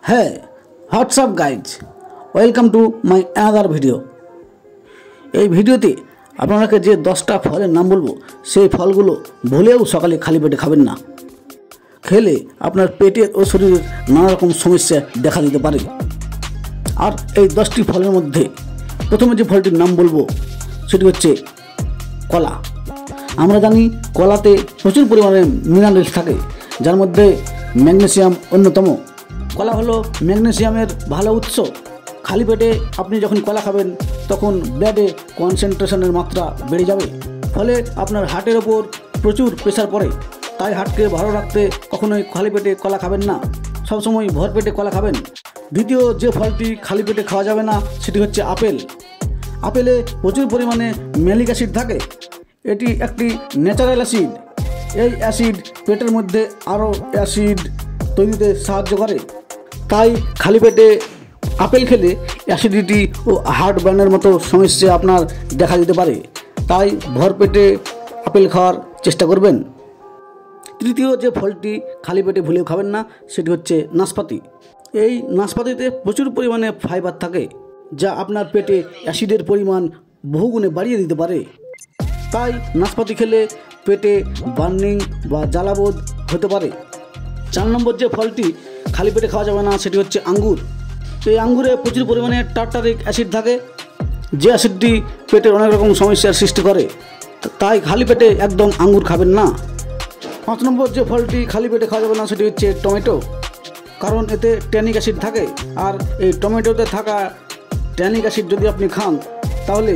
হ্যাঁ, WhatsApp guys, welcome to my another video. এই ভিডিওতে আপনাকে যে 10টা ফলের নাম বলবো, সেই ফলগুলো ভুলেও সকালে খালি পেটে খাবেন না। খেলে আপনার পেটের ও শরীরের নানা রকম সমস্যা দেখা দিতে পারে। আর এই 10টি ফলের মধ্যে প্রথমে যে ফলটির নাম বলবো সেটি হচ্ছে কলা। আমরা জানি কলাতে প্রচুর পরিমাণে মিনারেলস থাকে, যার মধ্যে ম্যাগনেসিয়াম অন্যতম। কলা হলো ম্যাগনেসিয়ামের ভালো উৎস। খালি পেটে আপনি যখন কলা খাবেন তখন ব্লাডে কনসেন্ট্রেশনের মাত্রা বেড়ে যাবে, ফলে আপনার হার্টের ওপর প্রচুর প্রেশার পড়ে। তাই হার্টকে ভালো রাখতে কখনোই খালি পেটে কলা খাবেন না, সবসময় ভর পেটে কলা খাবেন। দ্বিতীয় যে ফলটি খালি পেটে খাওয়া যাবে না সেটি হচ্ছে আপেল। আপেলে প্রচুর পরিমাণে ম্যালিক অ্যাসিড থাকে। এটি একটি ন্যাচারাল অ্যাসিড। এই অ্যাসিড পেটের মধ্যে আরও অ্যাসিড তৈরিতে সাহায্য করে। তাই খালি পেটে আপেল খেলে অ্যাসিডিটি ও হার্ট বার্নের মতো সমস্যা আপনার দেখা দিতে পারে। তাই ভর পেটে আপেল খাওয়ার চেষ্টা করবেন। তৃতীয় যে ফলটি খালি পেটে ভুলেও খাবেন না সেটি হচ্ছে নাশপাতি। এই নাশপাতিতে প্রচুর পরিমাণে ফাইবার থাকে, যা আপনার পেটে অ্যাসিডের পরিমাণ বহুগুণে বাড়িয়ে দিতে পারে। তাই নাশপাতি খেলে পেটে বার্নিং বা জ্বালাবোধ হতে পারে। 4 নম্বর যে ফলটি খালি পেটে খাওয়া যাবে না সেটি হচ্ছে আঙ্গুর। এই আঙ্গুরে প্রচুর পরিমাণে টার্টারিক অ্যাসিড থাকে, যে অ্যাসিডটি পেটের অনেক রকম সমস্যার সৃষ্টি করে। তাই খালি পেটে একদম আঙ্গুর খাবেন না। 5 নম্বর যে ফলটি খালি পেটে খাওয়া যাবে না সেটি হচ্ছে টমেটো, কারণ এতে ট্যানিক অ্যাসিড থাকে। আর এই টমেটোতে থাকা ট্যানিক অ্যাসিড যদি আপনি খান তাহলে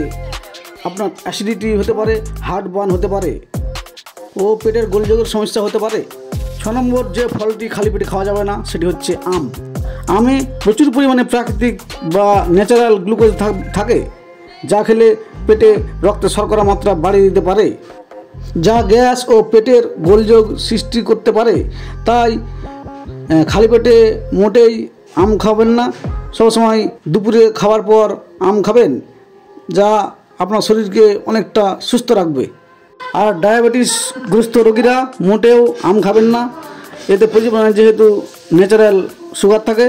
আপনার অ্যাসিডিটি হতে পারে, হার্ট বার্ন হতে পারে ও পেটের গোলযোগের সমস্যা হতে পারে। 6 নম্বর যে ফলটি খালি পেটে খাওয়া যাবে না সেটি হচ্ছে আম। আমে প্রচুর পরিমাণে প্রাকৃতিক বা ন্যাচারাল গ্লুকোজ থাকে, যা খেলে পেটে রক্তে শর্করা মাত্রা বাড়িয়ে দিতে পারে, যা গ্যাস ও পেটের গোলযোগ সৃষ্টি করতে পারে। তাই খালি পেটে মোটেই আম খাবেন না। সবসময় দুপুরে খাওয়ার পর আম খাবেন, যা আপনার শরীরকে অনেকটা সুস্থ রাখবে। আর ডায়াবেটিসগ্রস্ত রোগীরা মোটেও আম খাবেন না। এতে প্রচুর পরিমাণে যেহেতু ন্যাচারাল সুগার থাকে,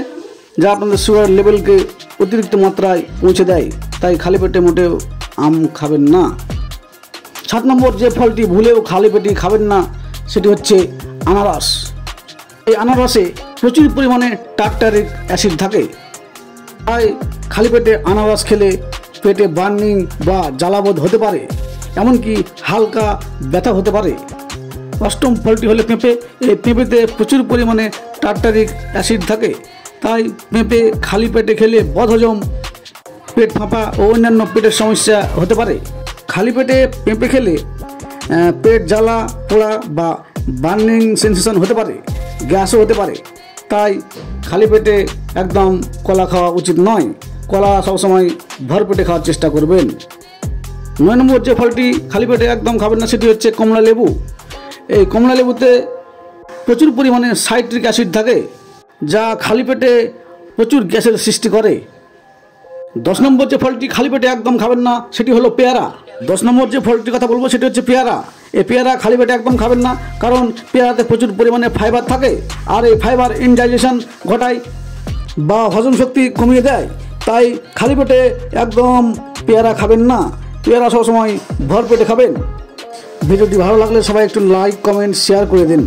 যা আপনাদের সুগার লেভেলকে অতিরিক্ত মাত্রায় পৌঁছে দেয়। তাই খালি পেটে মোটেও আম খাবেন না। 7 নম্বর যে ফলটি ভুলেও খালি পেটে খাবেন না সেটি হচ্ছে আনারস। এই আনারসে প্রচুর পরিমাণে টার্টারিক অ্যাসিড থাকে। তাই খালি পেটে আনারস খেলে পেটে বার্নিং বা জ্বালাবোধ হতে পারে, এমনকি হালকা ব্যথা হতে পারে। 8ম ফলটি হলো পেঁপে। এই পেঁপেতে প্রচুর পরিমাণে টার্টারিক অ্যাসিড থাকে। তাই পেঁপে খালি পেটে খেলে বদহজম, পেট ফাঁপা ও অন্যান্য পেটের সমস্যা হতে পারে। খালি পেটে পেঁপে খেলে পেট জ্বালা পোড়া বা বার্নিং সেন্সেশন হতে পারে, গ্যাসও হতে পারে। তাই খালি পেটে একদম কলা খাওয়া উচিত নয়। কলা সবসময় ভর পেটে খাওয়ার চেষ্টা করবেন। 9 নম্বর যে ফলটি খালি পেটে একদম খাবেন না সেটি হচ্ছে কমলা লেবু। এই কমলা লেবুতে প্রচুর পরিমাণে সাইট্রিক অ্যাসিড থাকে, যা খালি পেটে প্রচুর গ্যাসের সৃষ্টি করে। 10 নম্বর যে ফলটি খালি পেটে একদম খাবেন না সেটি হলো পেয়ারা। 10 নম্বর যে ফলটির কথা বলবো সেটি হচ্ছে পেয়ারা। এই পেয়ারা খালি পেটে একদম খাবেন না, কারণ পেয়ারাতে প্রচুর পরিমাণে ফাইবার থাকে। আর এই ফাইবার ইনডাইজেশন ঘটায় বা হজম শক্তি কমিয়ে দেয়। তাই খালি পেটে একদম পেয়ারা খাবেন না। পেয়ারা সবসময় ভর পেটে খাবেন। ভিডিওটি ভালো লাগলে সবাই একটু লাইক, কমেন্ট, শেয়ার করে দিন।